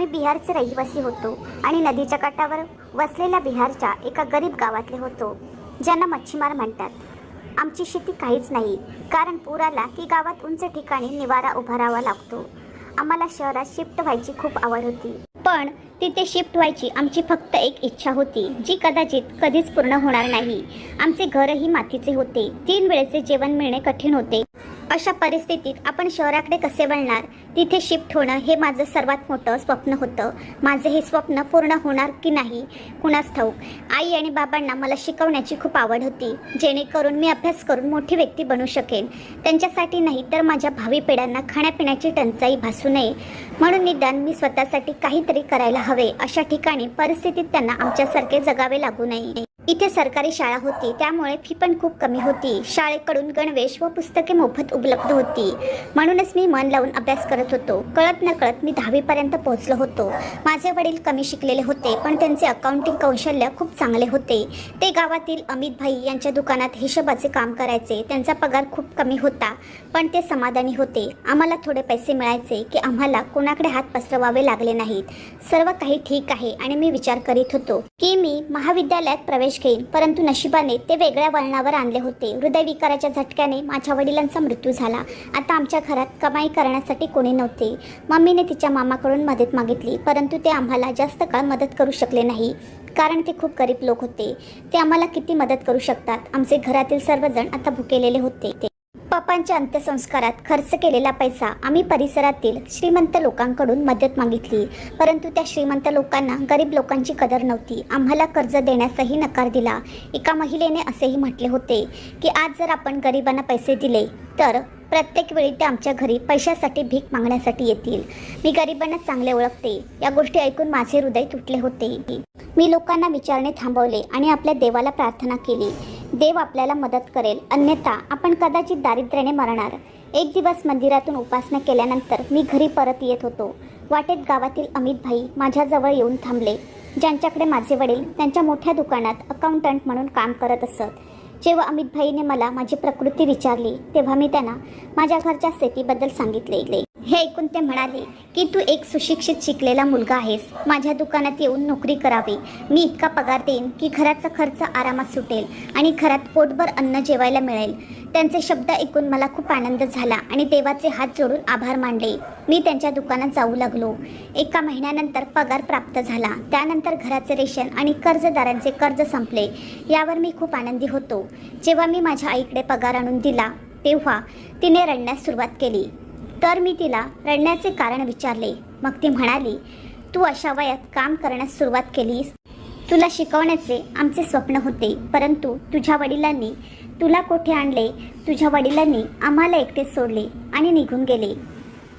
आम्ही बिहारचे रहिवासी होतो आणि नदीच्या काठावर वसलेल्या बिहारच्या एका गरीब गावातले होतो, ज्यांना मच्छीमार म्हणतात. आमची शेती काहीच नाही, कारण पूर आला की गावात उंच ठिकाणी निवारा उभारावा लागतो. आम्हाला शहरात शिफ्ट व्हायची खूप आवड होती, पण तिथे शिफ्ट व्हायची आमची फक्त एक इच्छा होती, जी कदाचित कधीच पूर्ण होणार नाही. आमचे घरही मातीचे होते, 3 वेळेचे जेवण मिळणे कठीण होते. अशा परिस्थितीत आपण शहराकडे कसे वळणार? तिथे शिफ्ट होणं हे माझं सर्वात मोठं स्वप्न होतं. माझे हे स्वप्न पूर्ण होणार की नाही कुणास ठाऊक. आई आणि बाबांना मला शिकवण्याची खूप आवड होती, जेणेकरून मी अभ्यास करून मोठी व्यक्ती बनू शकेन. त्यांच्यासाठी नाही तर माझ्या भावी पिढ्यांना खाण्यापिण्याची टंचाई भासू नये म्हणून निदान मी स्वतःसाठी काहीतरी करायला हवे. अशा ठिकाणी परिस्थितीत त्यांना आमच्यासारखे जगावे लागू नये. इथे सरकारी शाळा होती, त्यामुळे फी पण खूप कमी होती. शाळेकडून गणवेश व पुस्तके मोफत उपलब्ध होती, म्हणूनच मी मन लावून अभ्यास करत होतो. कळत न कळत मी 10वी पर्यंत पोहोचलो होतो. माझे वडील कमी शिकलेले होते, पण त्यांचे अकाउंटिंग कौशल्य खूप चांगले होते. ते गावातील अमित भाई यांच्या दुकानात हिशोबाचे काम करायचे. त्यांचा पगार खूप कमी होता, पण ते समाधानी होते. आम्हाला थोडे पैसे मिळायचे की आम्हाला कोणाकडे हात पसरवावे लागले नाहीत. सर्व काही ठीक आहे आणि मी विचार करीत होतो की मी महाविद्यालयात प्रवेश घेईन, परंतु नशिबाने ते वेगळ्या वळणावर आणले होते. हृदयविकाराच्या झटक्याने माझ्या वडिलांचा मृत्यू झाला. आता आमच्या घरात कमाई करण्यासाठी कोणी नव्हते. मम्मीने तिच्या मामाकडून मदत मागितली, परंतु ते आम्हाला जास्त काळ मदत करू शकले नाही, कारण ते खूप गरीब लोक होते. ते आम्हाला किती मदत करू शकतात? आमचे घरातील सर्वजण आता भुकेलेले होते. पप्पांच्या अंत्यसंस्कारात खर्च केलेला पैसा आम्ही परिसरातील श्रीमंत लोकांकडून मदत मागितली, परंतु त्या श्रीमंत लोकांना गरीब लोकांची कदर नव्हती. आम्हाला कर्ज देण्यासही नकार दिला. एका महिलेने असेही म्हटले होते की आज जर आपण गरिबांना पैसे दिले तर प्रत्येक वेळी ते आमच्या घरी पैशासाठी भीक मागण्यासाठी येतील. मी गरिबांना चांगले ओळखते. या गोष्टी ऐकून माझे हृदय तुटले होते. मी लोकांना विचारणे थांबवले आणि आपल्या देवाला प्रार्थना केली. देव आपल्याला मदत करेल, अन्यथा आपण कदाचित दारिद्र्याने मरणार. एक दिवस मंदिरातून उपासना केल्यानंतर मी घरी परत येत होतो. वाटेत गावातील अमित भाई माझ्याजवळ येऊन थांबले, ज्यांच्याकडे माझे वडील त्यांच्या मोठ्या दुकानात अकाउंटंट म्हणून काम करत असत. जेव्हा अमित भाईने मला माझी प्रकृती विचारली, तेव्हा मी त्यांना माझ्या घरच्या स्थितीबद्दल सांगितले. हे ऐकून ते म्हणाले की तू एक सुशिक्षित शिकलेला मुलगा आहेस, माझ्या दुकानात येऊन नोकरी करावी. मी इतका पगार देईन की घराचा खर्च आरामात सुटेल आणि घरात पोटभर अन्न जेवायला मिळेल. त्यांचे शब्द ऐकून मला खूप आनंद झाला आणि देवाचे हात जोडून आभार मानले. मी त्यांच्या दुकानात जाऊ लागलो. एका महिन्यानंतर पगार प्राप्त झाला. त्यानंतर घराचे रेशन आणि कर्जदारांचे कर्ज संपले. यावर मी खूप आनंदी होतो. जेव्हा मी माझ्या आईकडे पगार आणून दिला, तेव्हा तिने रडण्यास सुरुवात केली. तर मी तिला रडण्याचे कारण विचारले. मग ती म्हणाली, तू अशा वयात काम करण्यास सुरुवात केलीस. तुला शिकवण्याचे आमचे स्वप्न होते, परंतु तुझ्या वडिलांनी तुला कोठे आणले? तुझ्या वडिलांनी आम्हाला एकटेच सोडले आणि निघून गेले.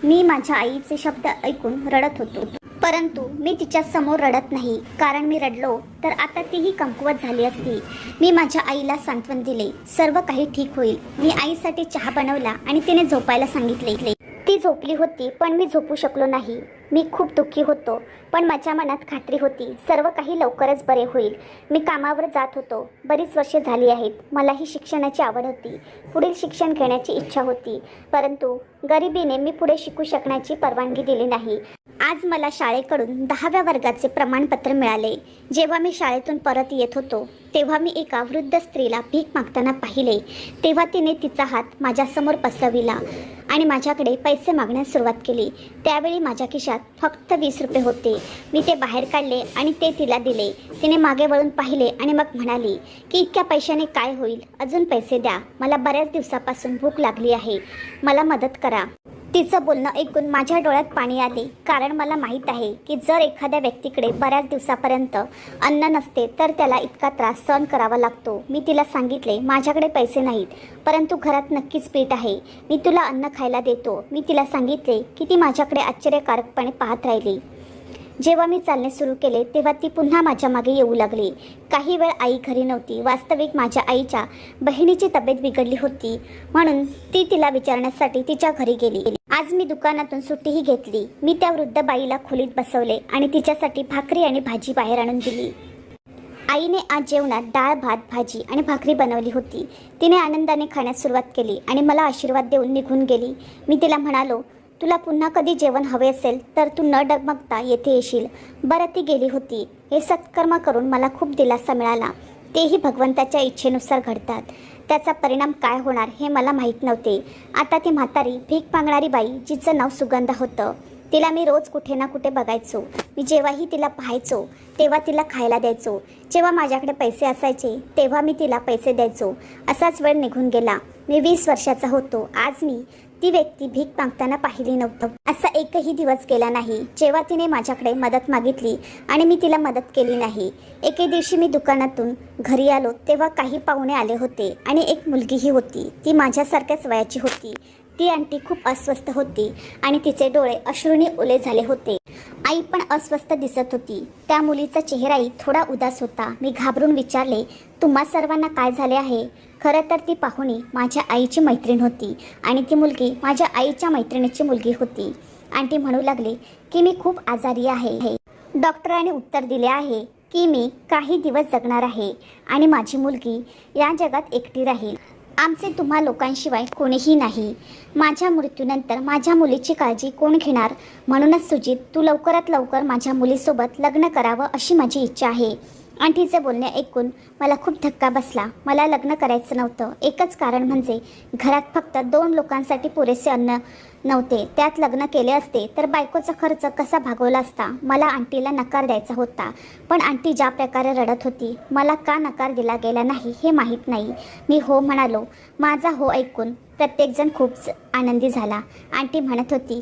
मी माझ्या आईचे शब्द ऐकून रडत होतो, परंतु मी तिच्या समोर रडत नाही, कारण मी रडलो तर आता तीही कमकुवत झाली असती. मी माझ्या आईला सांत्वन दिले. सर्व काही ठीक होईल. मी आईसाठी चहा बनवला आणि तिने झोपायला सांगितले. ती झोपली होती, पण मी झोपू शकलो नाही. मी खूप दुःखी होतो, पण माझ्या मनात खात्री होती सर्व काही लवकरच बरे होईल. मी कामावर जात होतो. बरीच वर्षे झाली आहेत. मलाही शिक्षणाची आवड होती. पुढील शिक्षण घेण्याची इच्छा होती, परंतु गरिबीने मी पुढे शिकू शकण्याची परवानगी दिली नाही. आज मला शाळेकडून 10व्या वर्गाचे प्रमाणपत्र मिळाले. जेव्हा मी शाळेतून परत येत होतो, तेव्हा मी एका वृद्ध स्त्रीला भीक मागताना पाहिले. तेव्हा तिने तिचा हात माझ्यासमोर पसरविला आणि माझ्याकडे पैसे मागण्यास सुरुवात केली. त्यावेळी माझ्या खिशात फक्त 20 रुपये होते. मी ते बाहेर काढले आणि ते तिला दिले. तिने मागे वळून पाहिले आणि मग म्हणाली की इतक्या पैशाने काय होईल? अजून पैसे द्या. मला बऱ्याच दिवसापासून भूक लागली आहे. मला मदत करा. तिचं बोलणं ऐकून माझ्या डोळ्यात पाणी आले, कारण मला माहीत आहे की जर एखाद्या व्यक्तीकडे बऱ्याच दिवसापर्यंत अन्न नसते तर त्याला इतका त्रास सहन करावा लागतो. मी तिला सांगितले, माझ्याकडे पैसे नाहीत, परंतु घरात नक्कीच पीठ आहे. मी तुला अन्न खायला देतो. मी तिला सांगितले की ती माझ्याकडे आश्चर्यकारकपणे पाहत राहिली. जेव्हा मी चालणे सुरू केले, तेव्हा ती पुन्हा माझ्या मागे येऊ लागली. काही वेळ आई घरी नव्हती. वास्तविक माझ्या आईच्या बहिणीची तब्येत बिघडली होती, म्हणून ती तिला विचारण्यासाठी तिच्या घरी गेली. आज मी दुकानातून सुट्टीही घेतली. मी त्या वृद्ध बाईला खोलीत बसवले आणि तिच्यासाठी भाकरी आणि भाजी बाहेर आणून दिली. आईने आज जेवणात डाळ, भात, भाजी आणि भाकरी बनवली होती. तिने आनंदाने खाण्यास सुरुवात केली आणि मला आशीर्वाद देऊन निघून गेली. मी तिला म्हणालो, तुला पुन्हा कधी जेवण हवे असेल तर तू न डगमगता येथे येशील. बरं ती गेली होती. हे सत्कर्म करून मला खूप दिलासा मिळाला. तेही भगवंताच्या इच्छेनुसार घडतात. त्याचा परिणाम काय होणार हे मला माहीत नव्हते. आता ती म्हातारी भीक मागणारी बाई, जिचं नाव सुगंधा होतं, तिला मी रोज कुठे ना कुठे बघायचो. मी जेव्हाही तिला पाहायचो तेव्हा तिला खायला द्यायचो. जेव्हा माझ्याकडे पैसे असायचे तेव्हा मी तिला पैसे द्यायचो. असाच वेळ निघून गेला. मी 20 वर्षाचा होतो. आज मी ती व्यक्ती भीक मागताना पाहिली नव्हतं. असा एकही दिवस गेला नाही जेव्हा तिने माझ्याकडे मदत मागितली आणि मी तिला मदत केली नाही. एके दिवशी मी दुकानातून घरी आलो तेव्हा काही पाहुणे आले होते आणि एक मुलगीही होती. ती माझ्यासारख्याच वयाची होती. ती आंटी खूप अस्वस्थ होती आणि तिचे डोळे अश्रूने ओले झाले होते. आई पण अस्वस्थ दिसत होती. त्या मुलीचा चेहराही थोडा उदास होता. मी घाबरून विचारले, तुम्हा सर्वांना काय झाले आहे? खरं तर ती पाहुणी माझ्या आईची मैत्रीण होती आणि ती मुलगी माझ्या आईच्या मैत्रिणीची मुलगी होती. आंटी म्हणू लागली की मी खूप आजारी आहे. डॉक्टरांनी उत्तर दिले आहे की मी काही दिवस जगणार आहे आणि माझी मुलगी या जगात एकटी राहील. आमचे तुम्हा लोकांशिवाय कोणीही नाही. माझ्या मृत्यूनंतर माझ्या मुलीची काळजी कोण घेणार? म्हणूनच सुजित, तू लवकरात लवकर माझ्या मुलीसोबत लग्न करावं अशी माझी इच्छा आहे. आंटीचे बोलणे ऐकून मला खूप धक्का बसला. मला लग्न करायचं नव्हतं. एकच कारण म्हणजे घरात फक्त 2 लोकांसाठी पुरेसे अन्न नव्हते. त्यात लग्न केले असते तर बायकोचा खर्च कसा भागवला असता. मला आंटीला नकार द्यायचा होता, पण आंटी ज्या प्रकारे रडत होती, मला का नकार दिला गेला नाही हे माहीत नाही. मी हो म्हणालो. माझा हो ऐकून प्रत्येकजण खूप आनंदी झाला. आंटी म्हणत होती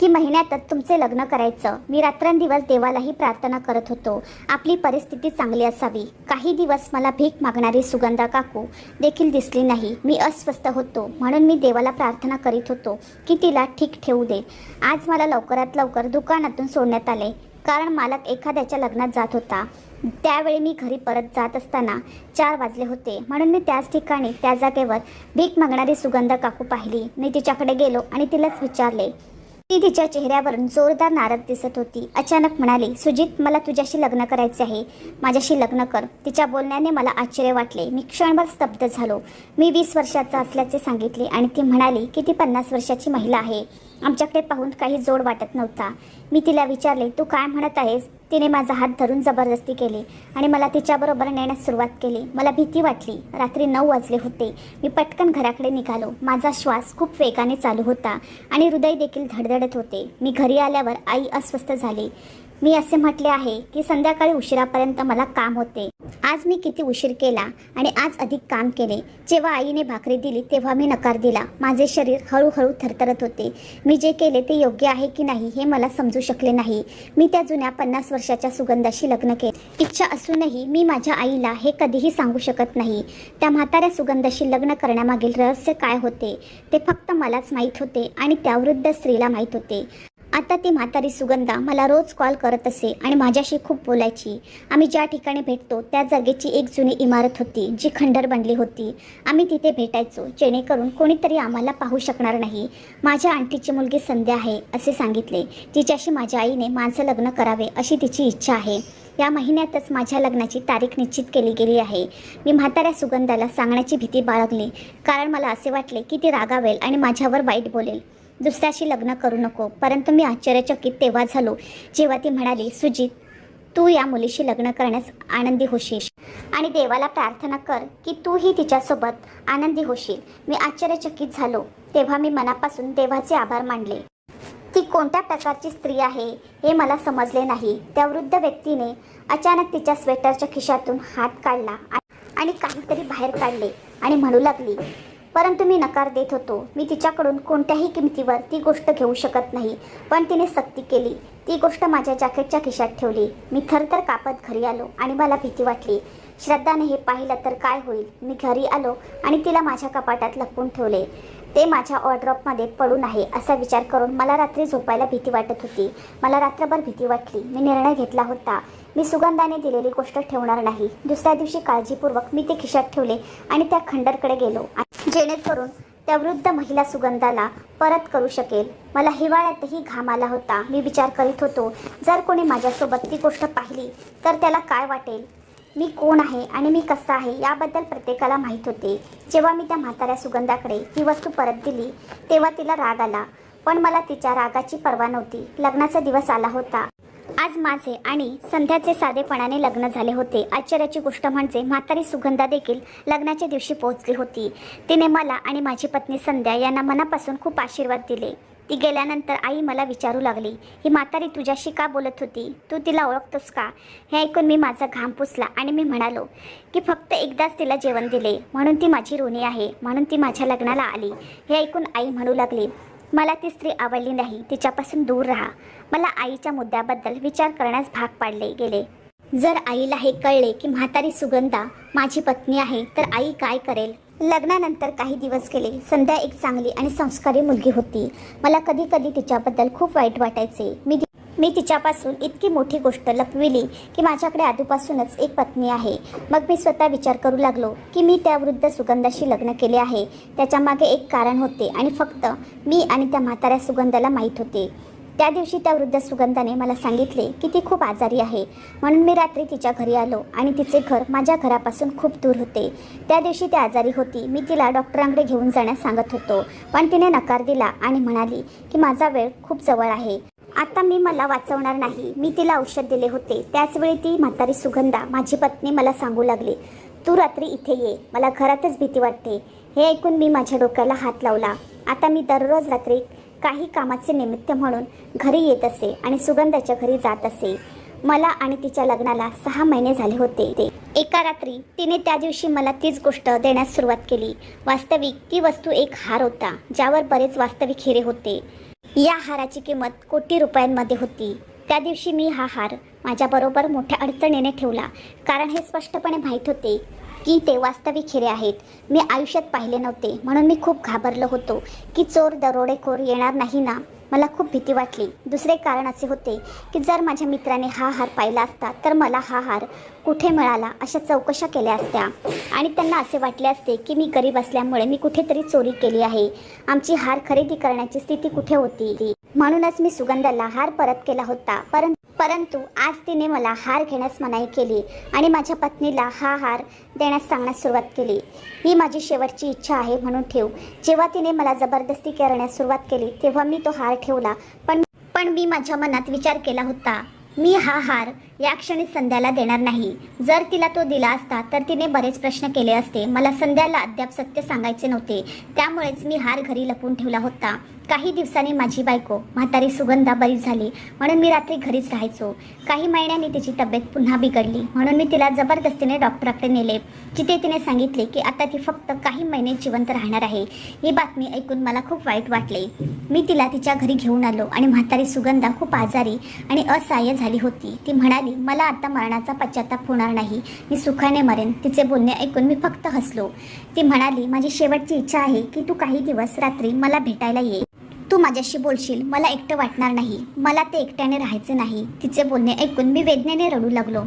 की महिन्यातच तुमचे लग्न करायचं. मी रात्रंदिवस देवालाही प्रार्थना करत होतो आपली परिस्थिती चांगली असावी. काही दिवस मला भीक मागणारी सुगंधा काकू देखील दिसली नाही. मी अस्वस्थ होतो म्हणून मी देवाला प्रार्थना करीत होतो की तिला ठीक ठेवू दे. आज मला लवकरात लवकर दुकानातून सोडण्यात आले कारण मालक एखाद्याच्या लग्नात जात होता. त्यावेळी मी घरी परत जात असताना 4 वाजले होते. म्हणून मी त्याच ठिकाणी त्या जागेवर भीक मागणारी सुगंधा काकू पाहिली. मी तिच्याकडे गेलो आणि तिलाच विचारले. ती तिच्या चेहऱ्यावरून जोरदार नाराज दिसत होती. अचानक म्हणाली, सुजित, मला तुझ्याशी लग्न करायचे आहे. माझ्याशी लग्न कर. तिच्या बोलण्याने मला आश्चर्य वाटले. मी क्षणभर स्तब्ध झालो. मी 20 वर्षाचा असल्याचे सांगितले आणि ती म्हणाली की ती 50 वर्षाची महिला आहे. आमच्याकडे पाहून काही जोड वाटत नव्हता. मी तिला विचारले, तू काय म्हणत आहेस? तिने माझा हात धरून जबरदस्ती केली आणि मला तिच्याबरोबर नेण्यास सुरुवात केली. मला भीती वाटली. रात्री 9 वाजले होते. मी पटकन घराकडे निघालो. माझा श्वास खूप वेगाने चालू होता आणि हृदय देखील धडधडत होते. मी घरी आल्यावर आई अस्वस्थ झाली. मी असे म्हटले आहे की संध्याकाळी उशिरापर्यंत मला काम होते. आज मी किती उशीर केला आणि आज अधिक काम केले. जेव्हा आईने भाकरी दिली तेव्हा मी नकार दिला. माझे शरीर हळूहळू थरथरत होते. मी जे केले ते योग्य आहे की नाही हे मला समजू शकले नाही. मी त्या जुन्या 50 वर्षाच्या सुगंधाशी लग्न केले. इच्छा असूनही मी माझ्या आईला हे कधीही सांगू शकत नाही. त्या म्हाताऱ्या सुगंधाशी लग्न करण्यामागील रहस्य काय होते ते फक्त मलाच माहीत होते आणि त्या वृद्ध स्त्रीला माहीत होते. आता ती म्हातारी सुगंधा मला रोज कॉल करत असे आणि माझ्याशी खूप बोलायची. आम्ही ज्या ठिकाणी भेटतो त्या जागेची एक जुनी इमारत होती जी खंडर बनली होती. आम्ही तिथे भेटायचो जेणेकरून कोणीतरी आम्हाला पाहू शकणार नाही. माझ्या आंटीची मुलगी संध्या आहे असे सांगितले. तिच्याशी माझ्या आईने माझं लग्न करावे अशी तिची इच्छा आहे. या महिन्यातच माझ्या लग्नाची तारीख निश्चित केली गेली आहे. मी म्हाताऱ्या सुगंधाला सांगण्याची भीती बाळगली कारण मला असे वाटले की ती रागावेल आणि माझ्यावर वाईट बोलेल. दुसऱ्याशी लग्न करू नको. परंतु मी आश्चर्यचकित तेव्हा झालो जेव्हा ती म्हणाली, सुजित, तू या मुलीशी लग्न करण्यास आनंदी होशील आणि देवाला प्रार्थना कर की तूही तिच्यासोबत आनंदी होशील. मी आश्चर्यचकित झालो. तेव्हा मी मनापासून देवाचे आभार मानले. ती कोणत्या प्रकारची स्त्री आहे हे मला समजले नाही. त्या वृद्ध व्यक्तीने अचानक तिच्या स्वेटरच्या खिशातून हात काढला आणि काहीतरी बाहेर काढले आणि म्हणू लागली. परंतु मी नकार देत होतो. मी तिच्याकडून कोणत्याही किमतीवर ती गोष्ट घेऊ शकत नाही. पण तिने सक्ती केली. ती गोष्ट माझ्या जॅकेटच्या खिशात ठेवली. मी थरथर कापत घरी आलो आणि मला भीती वाटली. श्रद्धाने हे पाहिलं तर काय होईल. मी घरी आलो आणि तिला माझ्या कपाटात लपवून ठेवले. ते माझ्या वॉर्डरोबमध्ये पडून आहे असा विचार करून मला रात्री झोपायला भीती वाटत होती. मला रात्रभर भीती वाटली. मी निर्णय घेतला होता, मी सुगंधाने दिलेली गोष्ट ठेवणार नाही. दुसऱ्या दिवशी काळजीपूर्वक मी ते खिशात ठेवले आणि त्या खंडरकडे गेलो जेणेकरून त्या वृद्ध महिला सुगंधाला परत करू शकेल. मला हिवाळ्यातही घाम आला होता. मी विचार करीत होतो, जर कोणी माझ्यासोबत ती गोष्ट पाहिली तर त्याला काय वाटेल. मी कोण आहे आणि मी कसा आहे याबद्दल प्रत्येकाला माहीत होते. जेव्हा मी त्या म्हाताऱ्या सुगंधाकडे ती वस्तू परत दिली तेव्हा तिला राग आला. पण मला तिच्या रागाची पर्वा नव्हती. लग्नाचा दिवस आला होता. आज माझे आणि संध्याचे साधेपणाने लग्न झाले होते. आश्चर्याची गोष्ट म्हणजे म्हातारी सुगंधा देखील लग्नाच्या दिवशी पोहोचली होती. तिने मला आणि माझी पत्नी संध्या यांना मनापासून खूप आशीर्वाद दिले. ती गेल्यानंतर आई मला विचारू लागली, ही म्हातारी तुझ्याशी का बोलत होती? तू तिला ओळखतोस का? हे ऐकून मी माझा घाम पुसला आणि मी म्हणालो की फक्त एकदाच तिला जेवण दिले म्हणून ती माझी ऋणी आहे, म्हणून ती माझ्या लग्नाला आली. हे ऐकून आई म्हणू लागली, मला ती स्त्री आवडली नाही, तिच्यापासून दूर राहा. मला आईच्या मुद्द्याबद्दल विचार करण्यास भाग पाडले गेले. जर आईला हे कळले की म्हातारी सुगंधा माझी पत्नी आहे तर आई काय करेल? लग्नानंतर काही दिवस गेले. संध्या एक चांगली आणि संस्कारी मुलगी होती. मला कधी कधी तिच्याबद्दल खूप वाईट वाटायचे. मी तिच्यापासून इतकी मोठी गोष्ट लपविली की माझ्याकडे आधीपासूनच एक पत्नी आहे. मग मी स्वतः विचार करू लागलो की मी त्या वृद्ध सुगंधाशी लग्न केले आहे. त्याच्यामागे एक कारण होते आणि फक्त मी आणि त्या म्हाताऱ्या सुगंधाला माहीत होते. त्या दिवशी त्या वृद्ध सुगंधाने मला सांगितले की ती खूप आजारी आहे, म्हणून मी रात्री तिच्या घरी आलो आणि तिचे घर माझ्या घरापासून खूप दूर होते. त्या दिवशी ती आजारी होती. मी तिला डॉक्टरांकडे घेऊन जाण्यास सांगत होतो, पण तिने नकार दिला आणि म्हणाली की माझा वेळ खूप जवळ आहे, आता मी मला वाचवणार नाही. मी तिला औषध दिले होते. त्याचवेळी ती म्हातारी सुगंधा माझी पत्नी मला सांगू लागली, तू रात्री इथे ये, मला घरातच भीती वाटते. हे ऐकून मी माझ्या डोक्याला हात लावला. आता मी दररोज रात्री काही कामाचे निमित्त म्हणून घरी येत असे आणि सुगंधाच्या घरी जात असे. मला आणि तिच्या लग्नाला 6 महिने झाले होते. एका रात्री तिने त्या दिवशी मला तीच गोष्ट देण्यास सुरुवात केली. वास्तविक ती वस्तू एक हार होता, ज्यावर बरेच वास्तविक हिरे होते. या हाराची किंमत कोटी रुपयांमध्ये होती. त्या दिवशी मी हा हार माझ्याबरोबर मोठ्या अडचणीने ठेवला, कारण हे स्पष्टपणे माहीत होते की ते वास्तविक हिरे आहेत. मी आयुष्यात पाहिले नव्हते, म्हणून मी खूप घाबरलो होतो की चोर दरोडेखोर येणार नाही ना. मला खूप भीती वाटली. दुसरे कारण असे होते की जर माझ्या मित्राने हा हार पाहिला असता तर मला हा हार कुठे मिळाला अशा चौकशा केल्या असत्या आणि त्यांना असे वाटले असते की मी गरीब असल्यामुळे मी कुठेतरी चोरी केली आहे. आमची हार खरेदी करण्याची स्थिती कुठे होती? म्हणूनच मी सुगंधाला हार परत केला होता. परंतु आज तिने मला हार घेण्यास मनाई केली आणि माझ्या पत्नीला हा हार देण्यास सांगण्यास सुरुवात केली. ही माझी शेवटची इच्छा आहे म्हणून ठेव. जेव्हा तिने मला जबरदस्ती करण्यास सुरुवात केली तेव्हा मी तो हार ठेवला. पण मी माझ्या मनात विचार केला होता, मी हा हार या क्षणी संध्याला देणार नाही. जर तिला तो दिला असता तर तिने बरेच प्रश्न केले असते. मला संध्याला अद्याप सत्य सांगायचे नव्हते, त्यामुळेच मी हार घरी लपवून ठेवला होता. काही दिवसांनी माझी बायको म्हातारी सुगंधा बरी झाली, म्हणून मी रात्री घरीच राहायचो. काही महिन्यांनी तिची तब्येत पुन्हा बिघडली, म्हणून मी तिला जबरदस्तीने डॉक्टराकडे नेले, जिथे तिने सांगितले की आता ती फक्त काही महिने जिवंत राहणार आहे. ही बातमी ऐकून मला खूप वाईट वाटले. मी तिला तिच्या घरी घेऊन आलो आणि म्हातारी सुगंधा खूप आजारी आणि असहाय्य झाली होती. ती म्हणाली, मला आता मरणाचा पश्चाताप होणार नाही, मी सुखाने मरेन. तिचे बोलणे ऐकून मी फक्त हसलो. ती म्हणाली, माझी शेवटची इच्छा आहे की तू काही दिवस रात्री मला भेटायला ये. तू माझ्याशी बोलशील, मला एकटं वाटणार नाही. मला ते एकट्याने राहायचे नाही. तिचे बोलणे ऐकून मी वेदनेने रडू लागलो.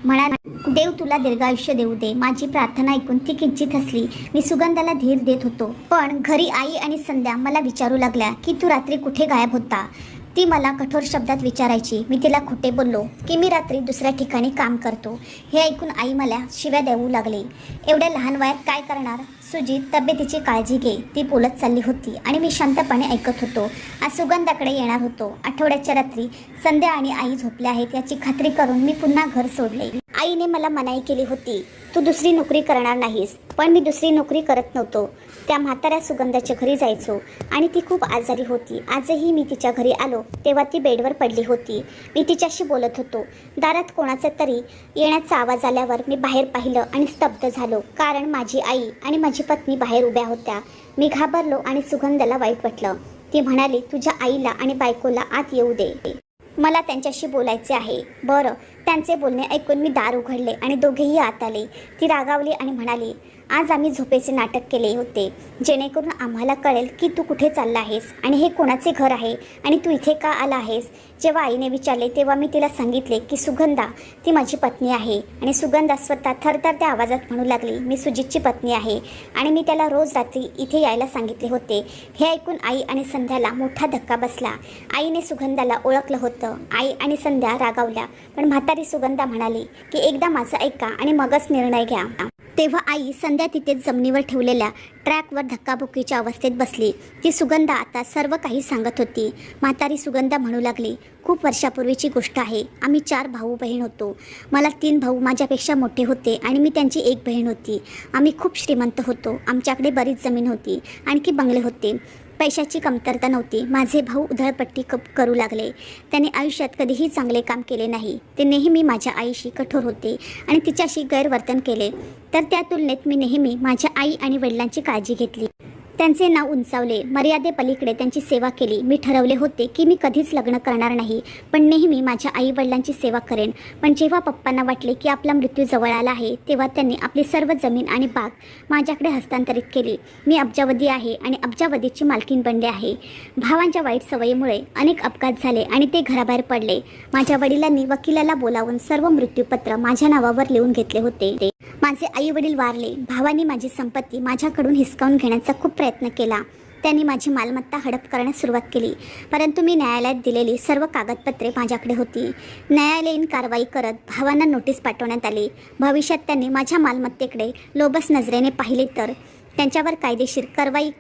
म्हणाला, देव तुला दीर्घायुष्य देऊ दे. माझी प्रार्थना ऐकून ती किंचित हसली. मी सुगंधाला धीर देत होतो, पण घरी आई आणि संध्या मला विचारू लागल्या की तू रात्री कुठे गायब होता. ती मला कठोर शब्दात विचारायची. मी तिला खोटे बोललो की मी रात्री दुसऱ्या ठिकाणी काम करतो. हे ऐकून आई मला शिव्या देऊ लागली. एवढ्या लहान वयात काय करणार? सुजीत, तब्येतीची काळजी घे, ती बोलत चालली होती आणि मी शांतपणे ऐकत होतो. आज सुगंधाकडे येणार होतो. आठवड्याच्या रात्री संध्या आणि आई झोपल्या आहेत याची खात्री करून मी पुन्हा घर सोडले. आईने मला मनाई केली होती, तू दुसरी नोकरी करणार नाहीस. पण मी दुसरी नोकरी करत नव्हतो. त्या म्हाताऱ्या सुगंधाच्या घरी जायचो आणि ती खूप आजारी होती. आजही मी तिच्या घरी आलो तेव्हा ती बेडवर पडली होती. मी तिच्याशी बोलत होतो. दारात कोणाचा तरी येण्याचा आवाज आल्यावर मी बाहेर पाहिलं आणि स्तब्ध झालो, कारण माझी आई आणि माझी पत्नी बाहेर उभ्या होत्या. मी घाबरलो आणि सुगंधाला वाईट वाटलं. ती म्हणाली, तुझ्या आईला आणि बायकोला आत येऊ दे, मला त्यांच्याशी बोलायचे आहे. बरं. त्यांचे बोलणे ऐकून मी दार उघडले आणि दोघेही आत आले. ती रागावली आणि म्हणाली, आज आम्ही झोपेचे नाटक केले होते जेणेकरून आम्हाला कळेल की तू कुठे चालला आहेस आणि हे कोणाचे घर आहे आणि तू इथे का आला आहेस. जेव्हा आईने विचारले तेव्हा मी तिला सांगितले की सुगंधा ती माझी पत्नी आहे. आणि सुगंधा स्वतः थरथरत्या आवाजात म्हणू लागली, मी सुजितची पत्नी आहे आणि मी त्याला रोज रात्री इथे यायला सांगितले होते. हे ऐकून आई आणि संध्याला मोठा धक्का बसला. आईने सुगंधाला ओळखलं होतं. आई आणि संध्या रागावल्या, पण म्हातारी सुगंधा म्हणाली की एकदा माझं ऐका आणि मगच निर्णय घ्या. तेव्हा आई संध्या तिथेच जमिनीवर ठेवलेल्या ट्रॅकवर धक्काबुक्कीच्या अवस्थेत बसली. ती सुगंधा आता सर्व काही सांगत होती. म्हातारी सुगंधा म्हणू लागली, खूप वर्षापूर्वीची गोष्ट आहे. आम्ही 4 भाऊ बहीण होतो. मला 3 भाऊ माझ्यापेक्षा मोठे होते आणि मी त्यांची एक बहीण होती. आम्ही खूप श्रीमंत होतो. आमच्याकडे बरीच जमीन होती, आणखी बंगले होते. पैशाची कमतरता नव्हती. माझे भाऊ उधळपट्टी करू लागले. त्याने आयुष्यात कधीही चांगले काम केले नाही. ते नेहमी माझ्या आईशी कठोर होते आणि तिच्याशी गैरवर्तन केले. तर त्या तुलनेत मी नेहमी माझ्या आई आणि वडिलांची काळजी घेतली. त्यांचे नाव उंचावले. मर्यादेपलीकडे त्यांची सेवा केली. मी ठरवले होते की मी कधीच लग्न करणार नाही, पण नेहमी माझ्या आई वडिलांची सेवा करेन. पण जेव्हा पप्पांना वाटले की आपला मृत्यू जवळ आला आहे, तेव्हा त्यांनी आपली सर्व जमीन आणि बाग माझ्याकडे हस्तांतरित केली. मी अब्जावधी आहे आणि अब्जावधीची मालकीण बनले आहे. भावांच्या वाईट सवयीमुळे अनेक अपघात झाले आणि ते घराबाहेर पडले. माझ्या वडिलांनी वकिलाला बोलावून सर्व मृत्यूपत्र माझ्या नावावर लिहून घेतले होते. माझे आई वडील वारले. भावांनी माझी संपत्ती माझ्याकडून हिसकावून घेण्याचा खूप प्रयत्न केला. त्यांनी माझी मालमत्ता हडप करण्यास सुरुवात केली, परंतु मी न्यायालयात दिलेली सर्व कागदपत्रे माझ्याकडे होती. न्यायालयीन कारवाई करत भावांना नोटीस पाठवण्यात आली. भविष्यात त्यांनी माझ्या मालमत्तेकडे लोभस नजरेने पाहिले तर त्यांच्यावर कायदेशीर कारवाई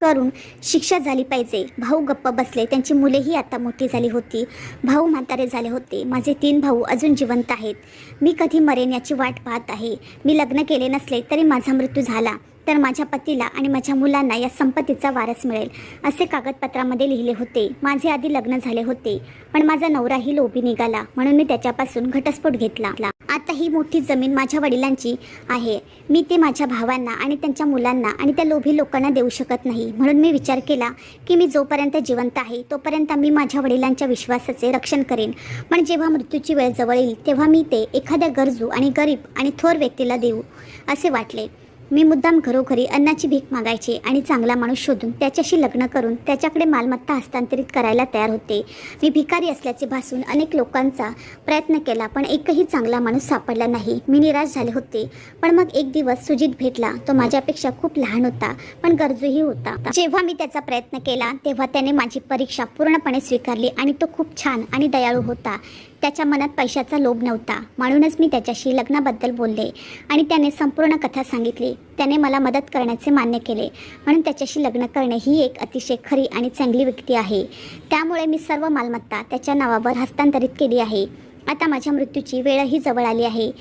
करून शिक्षा झाली पाहिजे. भाऊ गप्प बसले. त्यांची मुलेही आता मोठी झाली होती. भाऊ म्हातारे झाले होते. माझे 3 भाऊ अजून जिवंत आहेत. मी कधी मरेन याची वाट पाहत आहे. मी लग्न केले नसले तरी माझा मृत्यू झाला तर माझ्या पतीला आणि माझ्या मुलांना या संपत्तीचा वारस मिळेल, असे कागदपत्रामध्ये लिहिले होते. माझे आधी लग्न झाले होते, पण माझा नवराही लोभी निघाला, म्हणून मी त्याच्यापासून घटस्फोट घेतला. आता ही मोठी जमीन माझ्या वडिलांची आहे. मी ते माझ्या भावांना आणि त्यांच्या मुलांना आणि त्या लोभी लोकांना देऊ शकत नाही. म्हणून मी विचार केला की मी जोपर्यंत जिवंत आहे तोपर्यंत मी माझ्या वडिलांच्या विश्वासाचे रक्षण करेन. पण जेव्हा मृत्यूची वेळ जवळ येईल तेव्हा मी ते एखाद्या गरजू आणि गरीब आणि थोर व्यक्तीला देऊ असे वाटले. मी मुद्दाम घरोघरी अन्नाची भीक मागायचे आणि चांगला माणूस शोधून त्याच्याशी लग्न करून त्याच्याकडे मालमत्ता हस्तांतरित करायला तयार होते. मी भिकारी असल्याचे भासून अनेक लोकांचा प्रयत्न केला, पण एकही चांगला माणूस सापडला नाही. मी निराश झाले होते. पण मग एक दिवस सुजित भेटला. तो माझ्यापेक्षा खूप लहान होता, पण गरजूही होता. जेव्हा मी त्याचा प्रयत्न केला तेव्हा त्याने माझी परीक्षा पूर्णपणे स्वीकारली आणि तो खूप छान आणि दयाळू होता. त्याच्या मनात पैशाचा लोभ नव्हता. म्हणूनच मी त्याच्याशी लग्नाबद्दल बोलले आणि त्याने संपूर्ण कथा सांगितली. त्याने मला मदत करण्याचे मान्य केले, म्हणून त्याच्याशी लग्न करणे ही एक अतिशय खरी आणि चांगली व्यक्ती आहे. त्यामुळे मी सर्व मालमत्ता त्याच्या नावावर हस्तांतरित केली आहे. आता माझ्या मृत्यूची वेळही जवळ आली आहे.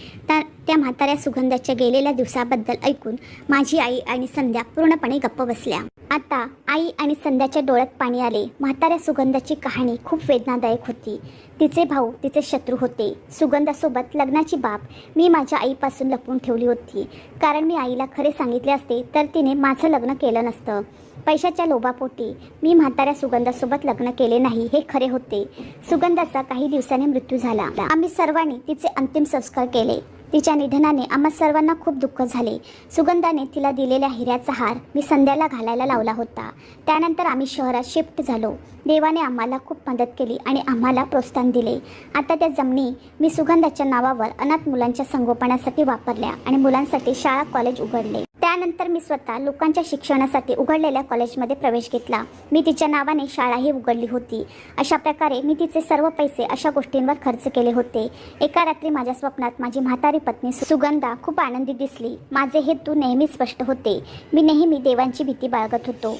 त्या म्हाताऱ्या सुगंधाच्या गेलेल्या दिवसाबद्दल ऐकून माझी आई आणि संध्या पूर्णपणे गप्प बसल्या. आता आई आणि संध्याच्या डोळ्यात पाणी आले. म्हाताऱ्या सुगंधाची कहाणी खूप वेदनादायक होती. तिचे भाऊ तिचे शत्रू होते. सुगंधासोबत लग्नाची बाब मी माझ्या आईपासून लपवून ठेवली होती, कारण मी आईला खरे सांगितले असते तर तिने माझं लग्न केलं नसतं. पैशाच्या लोभापोटी मी म्हाताऱ्या सुगंधासोबत लग्न केले नाही हे खरे होते. सुगंधाचा काही दिवसांनी मृत्यू झाला. आम्ही सर्वांनी तिचे अंतिम संस्कार केले. तिच्या निधनाने आम्हा सर्वांना खूप दुःख झाले. सुगंधाने तिला दिलेल्या हिऱ्याचा हार मी संध्याला घालायला लावला होता. त्यानंतर आम्ही शहरात शिफ्ट झालो. देवाने आम्हाला खूप मदत केली आणि आम्हाला प्रोत्साहन दिले. आता त्या जमिनी मी सुगंधाच्या नावावर अनाथ मुलांच्या संगोपनासाठी वापरल्या आणि मुलांसाठी शाळा कॉलेज उघडले. त्यानंतर मी स्वतः लोकांच्या शिक्षणासाठी उघडलेल्या कॉलेजमध्ये प्रवेश घेतला. मी तिच्या नावाने शाळाही उघडली होती. अशा प्रकारे मी तिचे सर्व पैसे अशा गोष्टींवर खर्च केले होते. एका रात्री माझ्या स्वप्नात माझी म्हातारी पत्नी सुगंधा खूप आनंदी दिसली. माझे हेतू नेहमी स्पष्ट होते. मी नेहमी देवांची भीती बाळगत होतो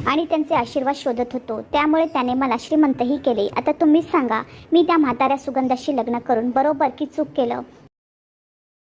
आणि त्यांचे आशीर्वाद शोधत होतो. त्यामुळे त्याने मला श्रीमंतही केले. आता तुम्हीच सांगा, मी त्या म्हाताऱ्या सुगंधाशी लग्न करून बरोबर की चूक केलं?